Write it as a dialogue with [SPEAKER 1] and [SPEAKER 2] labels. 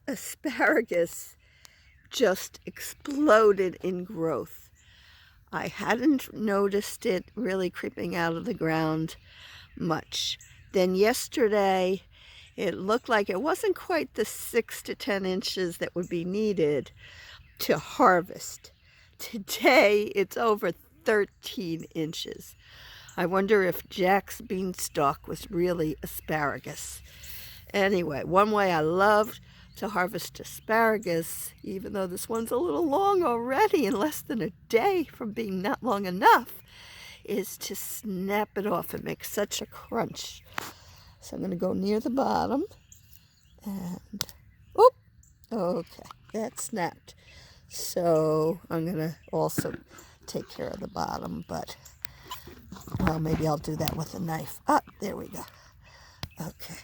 [SPEAKER 1] asparagus just exploded in growth. I hadn't noticed it really creeping out of the ground much. Then yesterday, it looked like it wasn't quite the 6 to 10 inches that would be needed to harvest. Today, it's over 13 inches. I wonder if Jack's beanstalk was really asparagus. Anyway, one way I love to harvest asparagus, even though this one's a little long already in less than a day from being not long enough, is to snap it off. It makes such a crunch. So I'm going to go near the bottom and, oop, okay, that snapped. So I'm going to also take care of the bottom, but, well, maybe I'll do that with a knife. Ah, there we go. Okay.